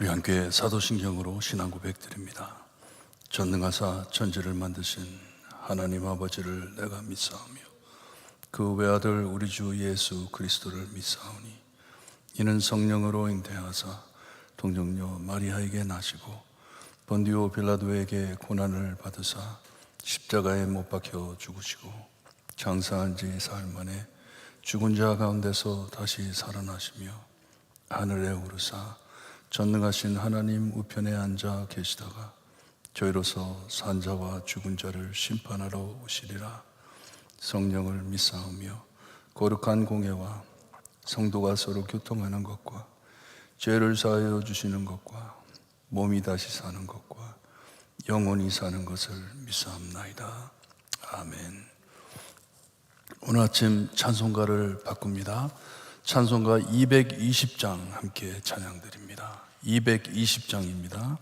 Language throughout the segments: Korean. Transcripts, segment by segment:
우리 함께 사도신경으로 신앙 고백드립니다. 전능하사 천지를 만드신 하나님 아버지를 내가 믿사오며 그 외아들 우리 주 예수 그리스도를 믿사오니 이는 성령으로 잉태하사 동정녀 마리아에게 나시고 본디오 빌라도에게 고난을 받으사 십자가에 못 박혀 죽으시고 장사한 지 사흘 만에 죽은 자 가운데서 다시 살아나시며 하늘에 오르사 전능하신 하나님 우편에 앉아 계시다가 저희로서 산자와 죽은 자를 심판하러 오시리라. 성령을 믿사오며 거룩한 공예와 성도가 서로 교통하는 것과 죄를 사하여 주시는 것과 몸이 다시 사는 것과 영원히 사는 것을 믿사옵나이다. 아멘. 오늘 아침 찬송가를 바꿉니다. 찬송가 220장 함께 찬양드립니다. 220장입니다.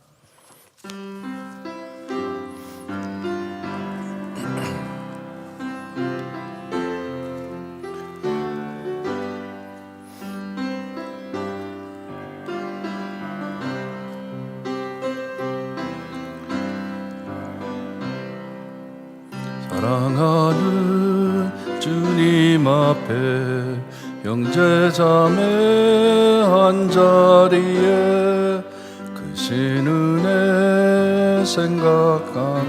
사랑하는 주님 앞에 형제자매 한자리에 크신 은혜 생각하며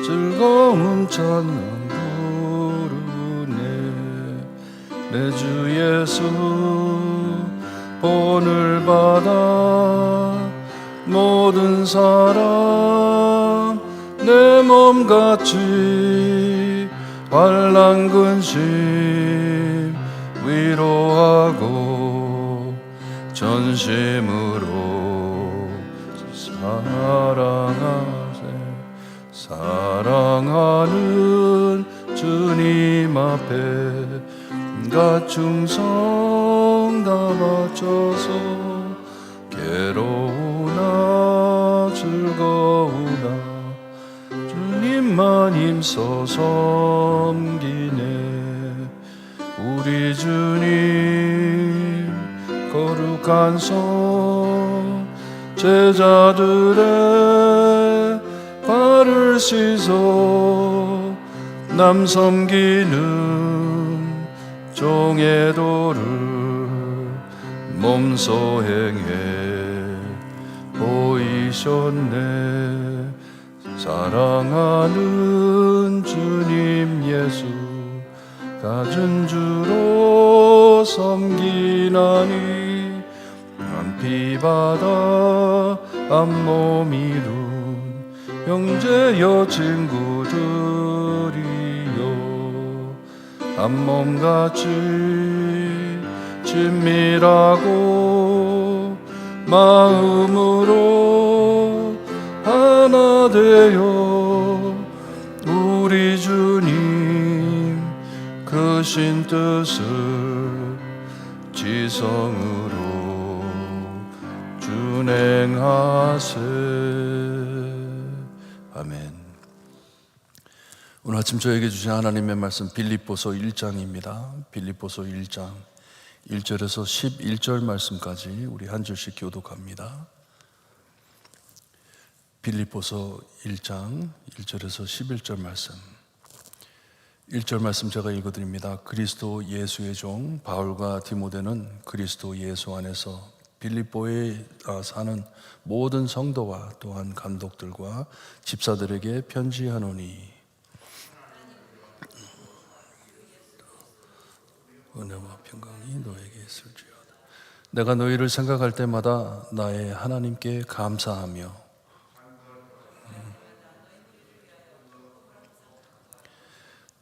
즐거운 찬양 부르네. 내 주 예수 본을 받아 모든 사람 내 몸같이 환난 근심 위로하고 전심으로 사랑하는 주님 앞에 온갖 충성 다 바쳐서 괴로우나 즐거우나 주님만 힘써 섬기네. 우리 주님 거룩한 손 제자들의 발을 씻어 남 섬기는 종의 도를 몸소 행해 보이셨네. 사랑하는 주님 예수 가진 주로 섬기나니 한 피바다 한 몸 이룬 형제여 친구들이여 한 몸같이 친밀하고 마음으로 하나 되어 우리 주님 크신 뜻을 지성으로 준행하세. 아멘. 오늘 아침 저에게 주신 하나님의 말씀 빌립보서 1장입니다. 빌립보서 1장 1절에서 11절 말씀까지 우리 한 절씩 교독합니다. 빌립보서 1장 1절에서 11절 말씀. 1절 말씀 제가 읽어드립니다. 그리스도 예수의 종 바울과 디모데는 그리스도 예수 안에서 빌립보에 사는 모든 성도와 또한 감독들과 집사들에게 편지하노니 은혜와 평강이 너에게 있을지어다. 내가 너희를 생각할 때마다 나의 하나님께 감사하며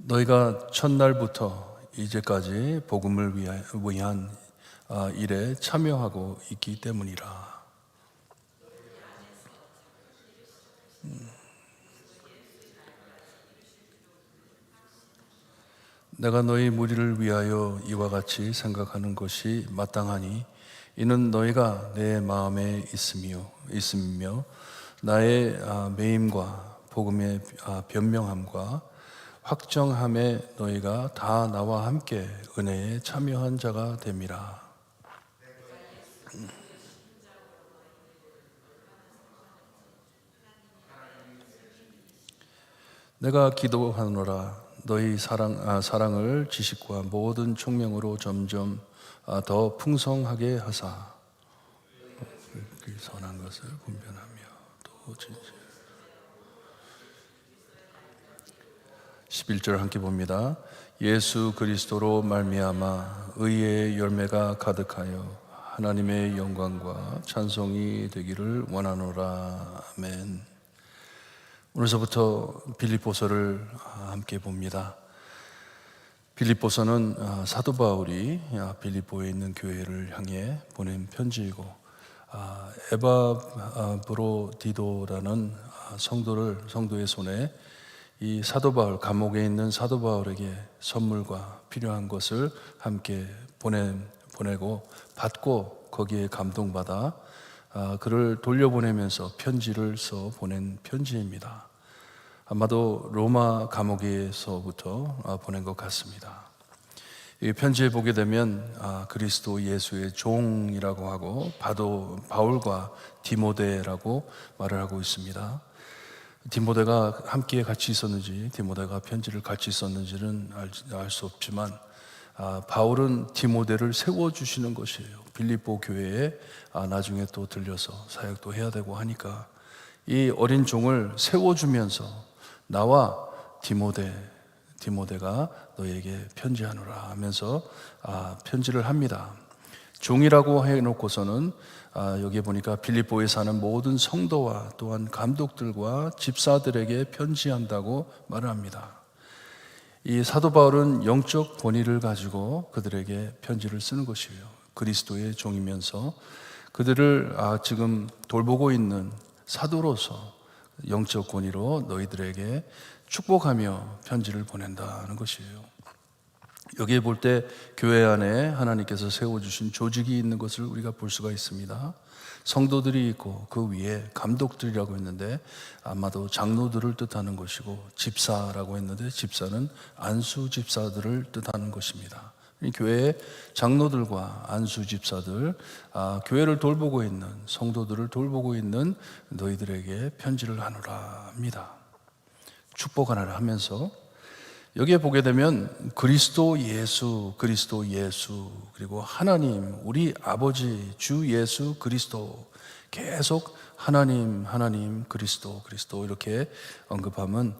너희가 첫날부터 이제까지 복음을 위한 일에 참여하고 있기 때문이라. 내가 너희 무리를 위하여 이와 같이 생각하는 것이 마땅하니 이는 너희가 내 마음에 있으며 나의 매임과 복음의 변명함과 확정함에 너희가 다 나와 함께 은혜에 참여한 자가 됨이라. 내가 기도하노라 너희 사랑을 지식과 모든 총명으로 점점 더 풍성하게 하사 그 선한 것을 분별하며 또 진실 11절 함께 봅니다. 예수 그리스도로 말미암아 의의 열매가 가득하여 하나님의 영광과 찬송이 되기를 원하노라. 아멘. 오늘서부터 빌립보서를 함께 봅니다. 빌립보서는 사도 바울이 빌립보에 있는 교회를 향해 보낸 편지이고 에바브로디도라는 성도의 손에 이 사도 바울, 감옥에 있는 사도 바울에게 선물과 필요한 것을 함께 보내고 받고 거기에 감동받아 그를 돌려보내면서 편지를 써 보낸 편지입니다. 아마도 로마 감옥에서부터 보낸 것 같습니다. 이 편지에 보게 되면 그리스도 예수의 종이라고 하고 바울과 디모데라고 말을 하고 있습니다. 디모데가 함께 같이 있었는지 디모데가 편지를 같이 썼는지는 알 수 없지만 바울은 디모데를 세워주시는 것이에요. 빌립보 교회에 나중에 또 들려서 사역도 해야 되고 하니까 이 어린 종을 세워주면서 나와 디모데가 너에게 편지하노라 하면서 편지를 합니다. 종이라고 해놓고서는 여기에 보니까 빌립보에 사는 모든 성도와 또한 감독들과 집사들에게 편지한다고 말을 합니다. 이 사도 바울은 영적 권위를 가지고 그들에게 편지를 쓰는 것이에요. 그리스도의 종이면서 그들을 지금 돌보고 있는 사도로서 영적 권위로 너희들에게 축복하며 편지를 보낸다는 것이에요. 여기에 볼 때 교회 안에 하나님께서 세워주신 조직이 있는 것을 우리가 볼 수가 있습니다. 성도들이 있고 그 위에 감독들이라고 했는데 아마도 장로들을 뜻하는 것이고 집사라고 했는데 집사는 안수 집사들을 뜻하는 것입니다. 이 교회의 장로들과 안수 집사들, 교회를 돌보고 있는 성도들을 돌보고 있는 너희들에게 편지를 하노라 합니다. 축복하노라 하면서 여기에 보게 되면 그리스도 예수 그리고 하나님 우리 아버지 주 예수 그리스도 계속 하나님 그리스도 이렇게 언급하면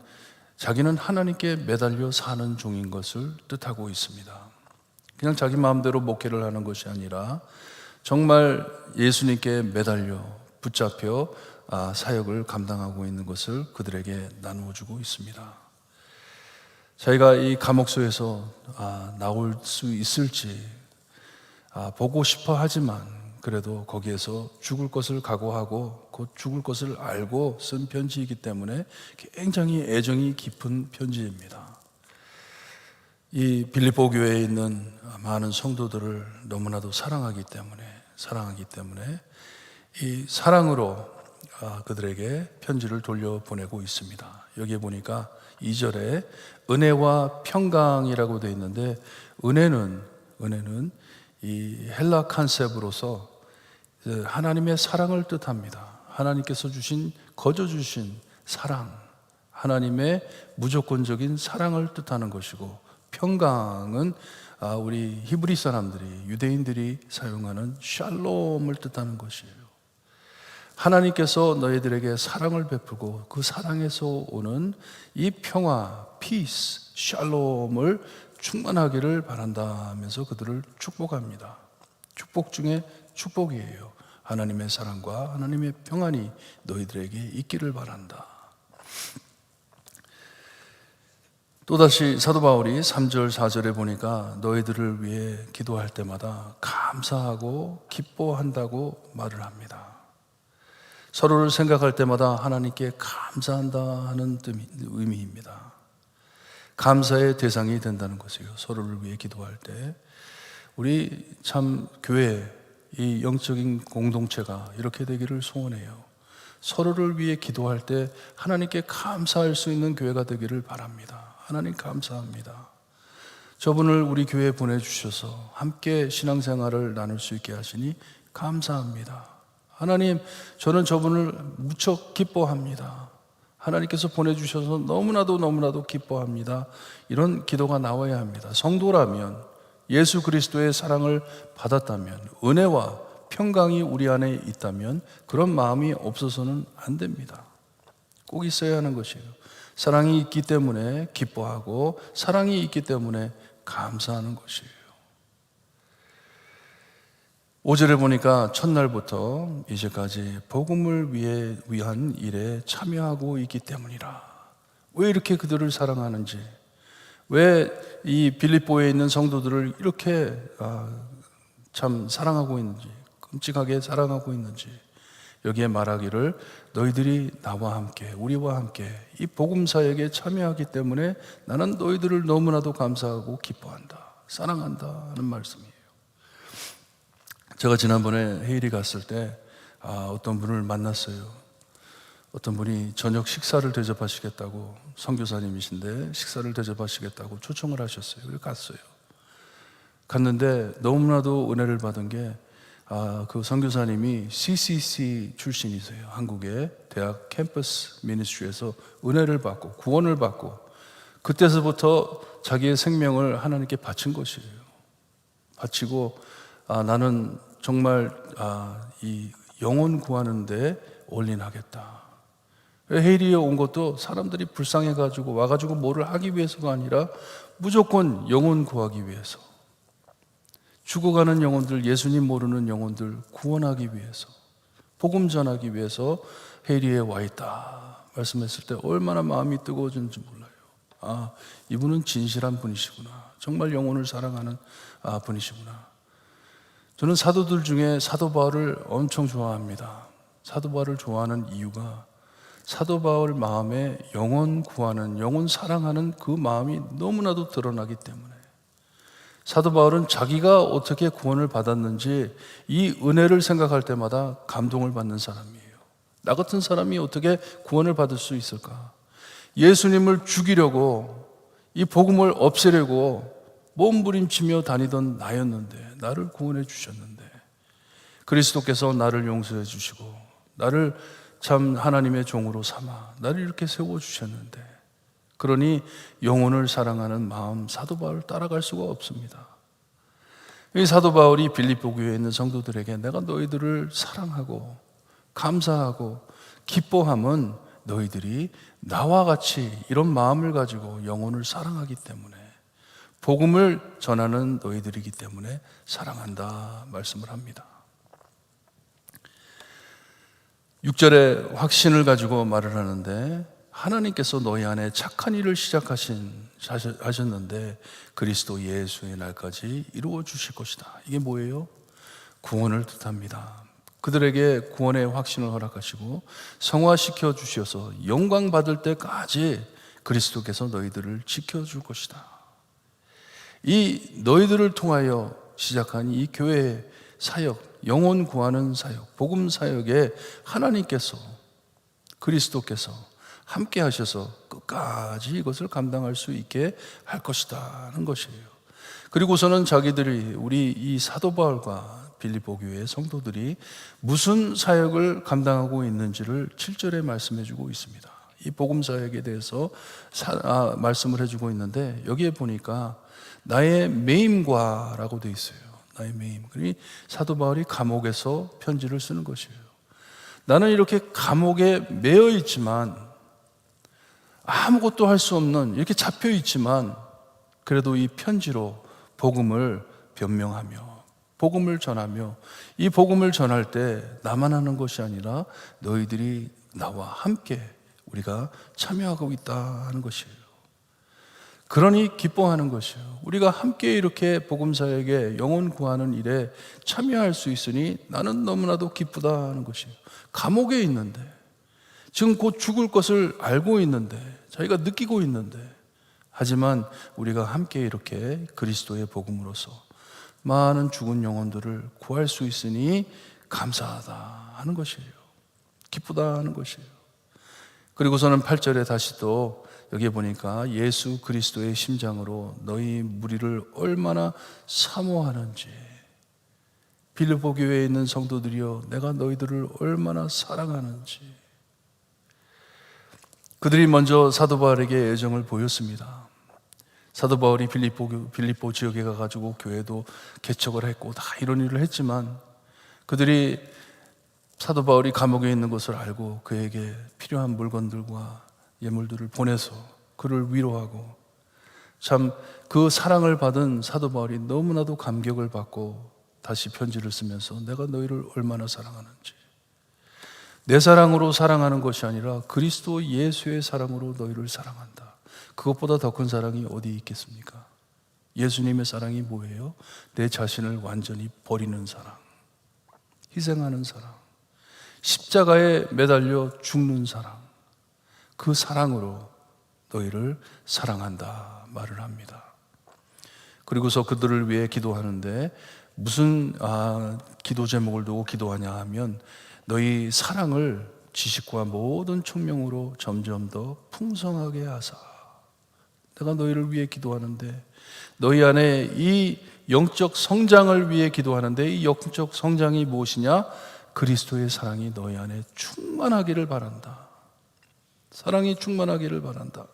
자기는 하나님께 매달려 사는 종인 것을 뜻하고 있습니다. 그냥 자기 마음대로 목회를 하는 것이 아니라 정말 예수님께 매달려 붙잡혀 사역을 감당하고 있는 것을 그들에게 나누어 주고 있습니다. 자기가 이 감옥소에서 나올 수 있을지 보고 싶어 하지만 그래도 거기에서 죽을 것을 각오하고 곧 죽을 것을 알고 쓴 편지이기 때문에 굉장히 애정이 깊은 편지입니다. 이 빌립보 교회에 있는 많은 성도들을 너무나도 사랑하기 때문에 이 사랑으로 그들에게 편지를 돌려보내고 있습니다. 여기에 보니까 2절에 은혜와 평강이라고 되어 있는데 은혜는 이 헬라 컨셉으로서 하나님의 사랑을 뜻합니다. 하나님께서 거저 주신 사랑, 하나님의 무조건적인 사랑을 뜻하는 것이고 평강은 우리 히브리 사람들이 유대인들이 사용하는 샬롬을 뜻하는 것이에요. 하나님께서 너희들에게 사랑을 베푸고 그 사랑에서 오는 이 평화, 피스, 샬롬을 충만하기를 바란다 하면서 그들을 축복합니다. 축복 중에 축복이에요. 하나님의 사랑과 하나님의 평안이 너희들에게 있기를 바란다. 또다시 사도 바울이 3절 4절에 보니까 너희들을 위해 기도할 때마다 감사하고 기뻐한다고 말을 합니다. 서로를 생각할 때마다 하나님께 감사한다 하는 의미입니다. 감사의 대상이 된다는 것이에요. 서로를 위해 기도할 때 우리 참 교회 이 영적인 공동체가 이렇게 되기를 소원해요. 서로를 위해 기도할 때 하나님께 감사할 수 있는 교회가 되기를 바랍니다. 하나님 감사합니다. 저분을 우리 교회에 보내주셔서 함께 신앙생활을 나눌 수 있게 하시니 감사합니다. 하나님, 저는 저분을 무척 기뻐합니다. 하나님께서 보내주셔서 너무나도 기뻐합니다. 이런 기도가 나와야 합니다. 성도라면, 예수 그리스도의 사랑을 받았다면, 은혜와 평강이 우리 안에 있다면 그런 마음이 없어서는 안 됩니다. 꼭 있어야 하는 것이에요. 사랑이 있기 때문에 기뻐하고, 사랑이 있기 때문에 감사하는 것이에요. 5절에 보니까 첫날부터 이제까지 복음을 위한 일에 참여하고 있기 때문이라. 왜 이렇게 그들을 사랑하는지, 왜 이 빌립보에 있는 성도들을 이렇게 참 사랑하고 있는지, 끔찍하게 사랑하고 있는지, 여기에 말하기를 너희들이 나와 함께, 우리와 함께 이 복음 사역에 참여하기 때문에 나는 너희들을 너무나도 감사하고 기뻐한다, 사랑한다 하는 말씀이에요. 제가 지난번에 헤일이 갔을 때 어떤 분을 만났어요. 어떤 분이 저녁 식사를 대접하시겠다고, 선교사님이신데 식사를 대접하시겠다고 초청을 하셨어요. 그래서 갔어요. 갔는데 너무나도 은혜를 받은 게 그 선교사님이 CCC 출신이세요. 한국의 대학 캠퍼스 미니스트리에서 은혜를 받고 구원을 받고, 그때서부터 자기의 생명을 하나님께 바친 것이에요. 바치고 나는 정말 이 영혼 구하는 데 올인하겠다. 헤이리에 온 것도 사람들이 불쌍해가지고 와가지고 뭐를 하기 위해서가 아니라 무조건 영혼 구하기 위해서, 죽어가는 영혼들, 예수님 모르는 영혼들 구원하기 위해서, 복음 전하기 위해서 헤이리에 와 있다 말씀했을 때 얼마나 마음이 뜨거워졌는지 몰라요. 이분은 진실한 분이시구나, 정말 영혼을 사랑하는 분이시구나. 저는 사도들 중에 사도 바울을 엄청 좋아합니다. 사도 바울을 좋아하는 이유가 사도 바울 마음에 영혼 구하는, 영혼 사랑하는 그 마음이 너무나도 드러나기 때문에. 사도 바울은 자기가 어떻게 구원을 받았는지 이 은혜를 생각할 때마다 감동을 받는 사람이에요. 나 같은 사람이 어떻게 구원을 받을 수 있을까? 예수님을 죽이려고, 이 복음을 없애려고 몸부림치며 다니던 나였는데 나를 구원해 주셨는데, 그리스도께서 나를 용서해 주시고 나를 참 하나님의 종으로 삼아 나를 이렇게 세워주셨는데, 그러니 영혼을 사랑하는 마음, 사도 바울 따라갈 수가 없습니다. 이 사도 바울이 빌립보 교회에 있는 성도들에게 내가 너희들을 사랑하고 감사하고 기뻐함은 너희들이 나와 같이 이런 마음을 가지고 영혼을 사랑하기 때문에, 복음을 전하는 너희들이기 때문에 사랑한다 말씀을 합니다. 6절에 확신을 가지고 말을 하는데, 하나님께서 너희 안에 착한 일을 하셨는데 그리스도 예수의 날까지 이루어 주실 것이다. 이게 뭐예요? 구원을 뜻합니다. 그들에게 구원의 확신을 허락하시고 성화시켜 주셔서 영광 받을 때까지 그리스도께서 너희들을 지켜줄 것이다. 이 너희들을 통하여 시작한 이 교회의 사역, 영혼 구하는 사역, 복음 사역에 하나님께서, 그리스도께서 함께 하셔서 끝까지 이것을 감당할 수 있게 할 것이다 하는 것이에요. 그리고서는 자기들이, 우리 이 사도 바울과 빌립보 교회의 성도들이 무슨 사역을 감당하고 있는지를 7절에 말씀해 주고 있습니다. 이 복음 사역에 대해서 말씀을 해주고 있는데, 여기에 보니까 나의 매임과라고 되어 있어요. 나의 매임. 그러니 사도 바울이 감옥에서 편지를 쓰는 것이에요. 나는 이렇게 감옥에 매여 있지만, 아무것도 할 수 없는, 이렇게 잡혀 있지만 그래도 이 편지로 복음을 변명하며 복음을 전하며, 이 복음을 전할 때 나만 하는 것이 아니라 너희들이 나와 함께 우리가 참여하고 있다 하는 것이에요. 그러니 기뻐하는 것이에요. 우리가 함께 이렇게 복음 사역에 영혼 구하는 일에 참여할 수 있으니 나는 너무나도 기쁘다 하는 것이에요. 감옥에 있는데, 지금 곧 죽을 것을 알고 있는데, 자기가 느끼고 있는데, 하지만 우리가 함께 이렇게 그리스도의 복음으로서 많은 죽은 영혼들을 구할 수 있으니 감사하다 하는 것이에요. 기쁘다 하는 것이에요. 그리고서는 8절에 다시 또 여기에 보니까 예수 그리스도의 심장으로 너희 무리를 얼마나 사모하는지, 빌립보 교회에 있는 성도들이여 내가 너희들을 얼마나 사랑하는지. 그들이 먼저 사도 바울에게 애정을 보였습니다. 사도 바울이 빌립보 지역에 가가지고 교회도 개척을 했고 다 이런 일을 했지만 그들이 사도 바울이 감옥에 있는 것을 알고 그에게 필요한 물건들과 예물들을 보내서 그를 위로하고, 참 그 사랑을 받은 사도 바울이 너무나도 감격을 받고 다시 편지를 쓰면서 내가 너희를 얼마나 사랑하는지, 내 사랑으로 사랑하는 것이 아니라 그리스도 예수의 사랑으로 너희를 사랑한다. 그것보다 더 큰 사랑이 어디 있겠습니까? 예수님의 사랑이 뭐예요? 내 자신을 완전히 버리는 사랑, 희생하는 사랑, 십자가에 매달려 죽는 사랑, 그 사랑으로 너희를 사랑한다 말을 합니다. 그리고서 그들을 위해 기도하는데 무슨 기도 제목을 두고 기도하냐 하면 너희 사랑을 지식과 모든 총명으로 점점 더 풍성하게 하사. 내가 너희를 위해 기도하는데 너희 안에 이 영적 성장을 위해 기도하는데 이 영적 성장이 무엇이냐? 그리스도의 사랑이 너희 안에 충만하기를 바란다. 사랑이 충만하기를 바란다.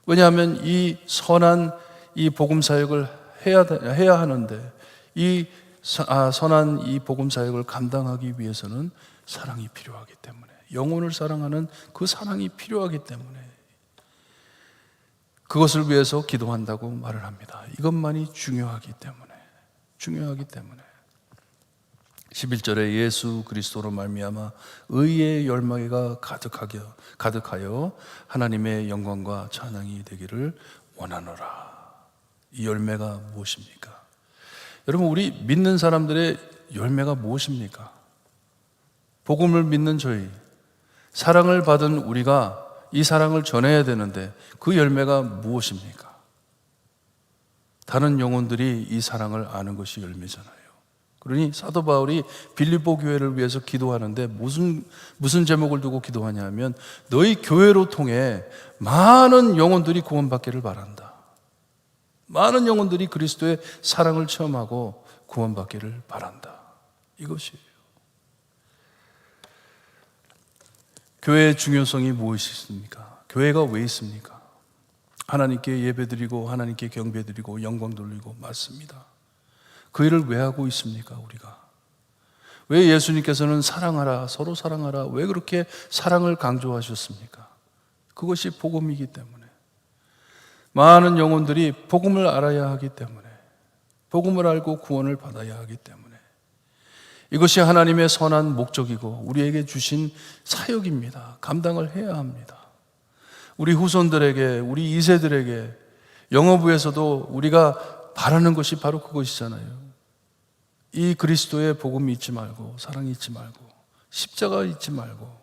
왜냐하면 이 선한 이 복음 사역을 해야 하는데 이 선한 이 복음 사역을 감당하기 위해서는 사랑이 필요하기 때문에, 영혼을 사랑하는 그 사랑이 필요하기 때문에 그것을 위해서 기도한다고 말을 합니다. 이것만이 중요하기 때문에 11절에 예수 그리스도로 말미암아 의의 열매가 가득하여 하나님의 영광과 찬양이 되기를 원하노라. 이 열매가 무엇입니까? 여러분, 우리 믿는 사람들의 열매가 무엇입니까? 복음을 믿는 저희, 사랑을 받은 우리가 이 사랑을 전해야 되는데 그 열매가 무엇입니까? 다른 영혼들이 이 사랑을 아는 것이 열매잖아요. 그러니 사도 바울이 빌립보 교회를 위해서 기도하는데 무슨 제목을 두고 기도하냐면 너희 교회로 통해 많은 영혼들이 구원받기를 바란다. 많은 영혼들이 그리스도의 사랑을 체험하고 구원받기를 바란다. 이것이에요. 교회의 중요성이 무엇이 있습니까? 교회가 왜 있습니까? 하나님께 예배드리고 하나님께 경배드리고 영광 돌리고 맞습니다. 그 일을 왜 하고 있습니까? 우리가 왜 예수님께서는 사랑하라, 서로 사랑하라, 왜 그렇게 사랑을 강조하셨습니까? 그것이 복음이기 때문에, 많은 영혼들이 복음을 알아야 하기 때문에, 복음을 알고 구원을 받아야 하기 때문에, 이것이 하나님의 선한 목적이고 우리에게 주신 사역입니다. 감당을 해야 합니다. 우리 후손들에게, 우리 2세들에게 영어부에서도 우리가 바라는 것이 바로 그것이잖아요. 이 그리스도의 복음이 잊지 말고, 사랑이 잊지 말고, 십자가 잊지 말고,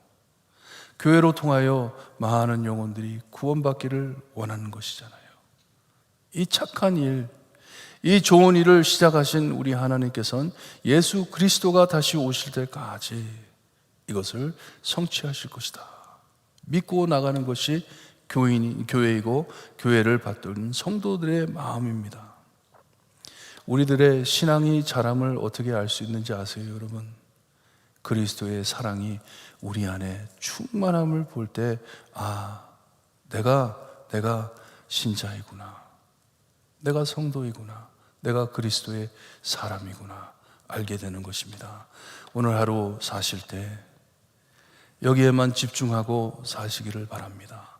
교회로 통하여 많은 영혼들이 구원받기를 원하는 것이잖아요. 이 착한 일, 이 좋은 일을 시작하신 우리 하나님께서는 예수 그리스도가 다시 오실 때까지 이것을 성취하실 것이다. 믿고 나가는 것이 교회이고 교회를 받들는 성도들의 마음입니다. 우리들의 신앙이 자람을 어떻게 알 수 있는지 아세요, 여러분? 그리스도의 사랑이 우리 안에 충만함을 볼 때, 내가 신자이구나, 내가 성도이구나, 내가 그리스도의 사람이구나 알게 되는 것입니다. 오늘 하루 사실 때 여기에만 집중하고 사시기를 바랍니다.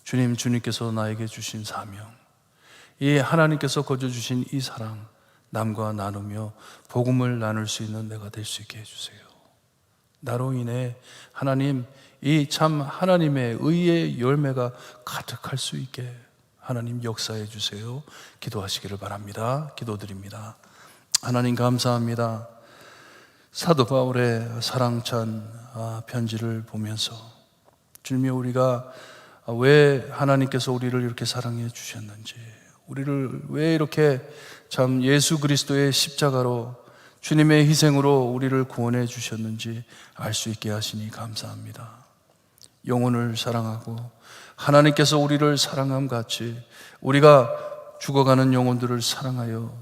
주님께서 나에게 주신 사명, 이 하나님께서 거저 주신 이 사랑, 남과 나누며 복음을 나눌 수 있는 내가 될 수 있게 해주세요. 나로 인해 하나님, 이 참 하나님의 의의 열매가 가득할 수 있게 하나님 역사해 주세요. 기도하시기를 바랍니다. 기도드립니다. 하나님 감사합니다. 사도 바울의 사랑찬 편지를 보면서 주님이 우리가 왜 하나님께서 우리를 이렇게 사랑해 주셨는지, 우리를 왜 이렇게 참 예수 그리스도의 십자가로, 주님의 희생으로 우리를 구원해 주셨는지 알 수 있게 하시니 감사합니다. 영혼을 사랑하고 하나님께서 우리를 사랑함 같이 우리가 죽어가는 영혼들을 사랑하여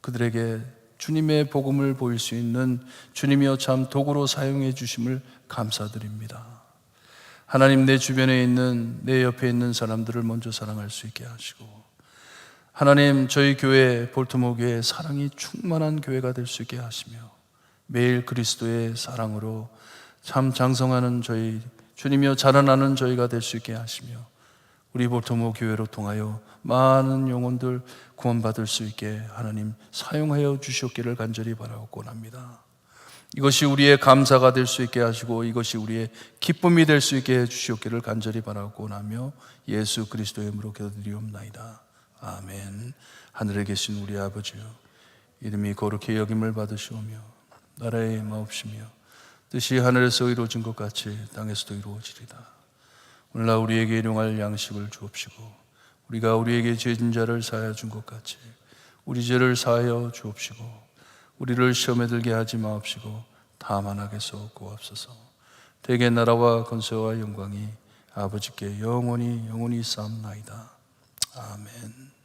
그들에게 주님의 복음을 보일 수 있는 주님이여 참 도구로 사용해 주심을 감사드립니다. 하나님, 내 주변에 있는, 내 옆에 있는 사람들을 먼저 사랑할 수 있게 하시고, 하나님, 저희 교회, 볼트모 교회 사랑이 충만한 교회가 될 수 있게 하시며, 매일 그리스도의 사랑으로 참 장성하는 저희, 주님이여 자라나는 저희가 될 수 있게 하시며, 우리 볼트모 교회로 통하여 많은 영혼들 구원받을 수 있게 하나님 사용하여 주시옵기를 간절히 바라고 원합니다. 이것이 우리의 감사가 될 수 있게 하시고, 이것이 우리의 기쁨이 될 수 있게 해 주시옵기를 간절히 바라고 원하며, 예수 그리스도의 이름으로 기도드리옵나이다. 아멘. 하늘에 계신 우리 아버지여, 이름이 거룩히 여김을 받으시오며 나라의 마옵시며 뜻이 하늘에서 이루어진 것 같이 땅에서도 이루어지리다. 오늘날 우리에게 일용할 양식을 주옵시고, 우리가 우리에게 죄진 자를 사하여 준 것 같이 우리 죄를 사하여 주옵시고, 우리를 시험에 들게 하지 마옵시고 다만 악에서 구하옵소서. 대개 나라와 권세와 영광이 아버지께 영원히 싸움나이다. 아멘.